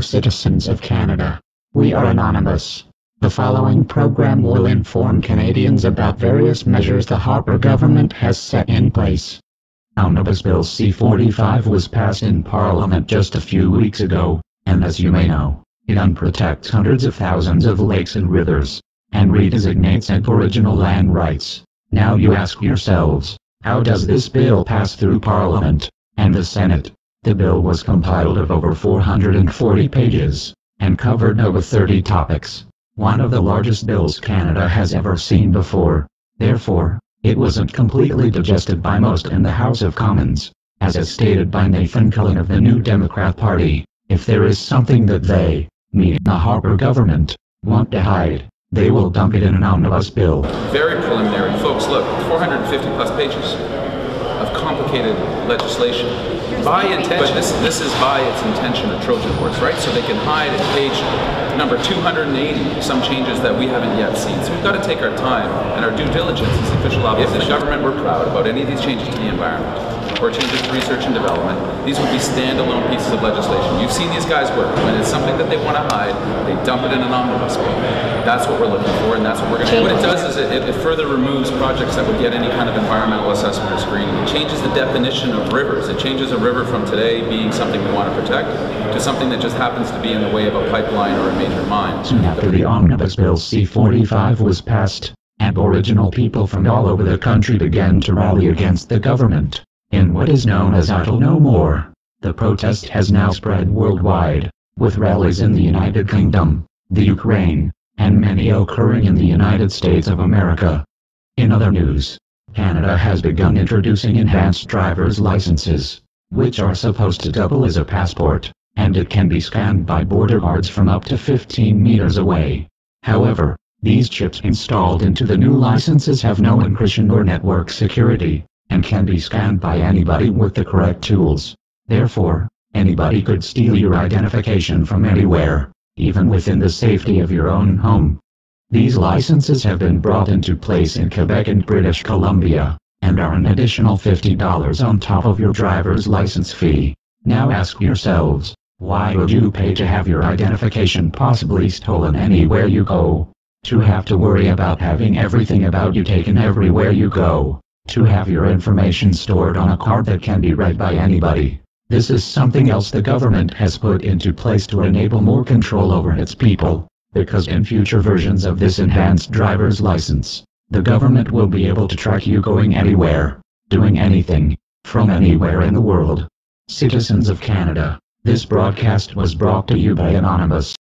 fellow citizens of Canada. We are anonymous. The following program will inform Canadians about various measures the Harper government has set in place. Omnibus Bill C-45 was passed in Parliament just a few weeks ago, and as you may know, it unprotects hundreds of thousands of lakes and rivers, and redesignates Aboriginal land rights. Now you ask yourselves, how does this bill pass through Parliament and the Senate? The bill was compiled of over 440 pages, and covered over 30 topics, one of the largest bills Canada has ever seen before. Therefore, it wasn't completely digested by most in the House of Commons, as is stated by Nathan Cullen of the New Democrat Party. If there is something that they, meaning the Harper government, want to hide, they will dump it in an omnibus bill. Very preliminary. Folks, look, 450 plus pages of complicated legislation. By intention, but this is by its intention of Trojan horse, right? So they can hide at page number 280 some changes that we haven't yet seen. So we've got to take our time and our due diligence as official officers. If the government were proud about any of these changes to the environment, or changes to research and development, these would be standalone pieces of legislation. You've seen these guys work. When it's something that they want to hide, they dump it in an omnibus bill. That's what we're looking for, and that's what we're going to do. What it does is it further removes projects that would get any kind of environmental assessment or screening. It changes the definition of rivers. It changes a river from today being something we want to protect to something that just happens to be in the way of a pipeline or a major mine. Soon after the Omnibus Bill C-45 was passed, Aboriginal people from all over the country began to rally against the government. In what is known as Idle No More, the protest has now spread worldwide, with rallies in the United Kingdom, the Ukraine, and many occurring in the United States of America. In other news, Canada has begun introducing enhanced driver's licenses, which are supposed to double as a passport, and it can be scanned by border guards from up to 15 meters away. However, these chips installed into the new licenses have no encryption or network security, and can be scanned by anybody with the correct tools. Therefore, anybody could steal your identification from anywhere, even within the safety of your own home. These licenses have been brought into place in Quebec and British Columbia, and are an additional $50 on top of your driver's license fee. Now ask yourselves, why would you pay to have your identification possibly stolen anywhere you go? To have to worry about having everything about you taken everywhere you go? To have your information stored on a card that can be read by anybody? This is something else the government has put into place to enable more control over its people, because in future versions of this enhanced driver's license, the government will be able to track you going anywhere, doing anything, from anywhere in the world. Citizens of Canada, this broadcast was brought to you by Anonymous.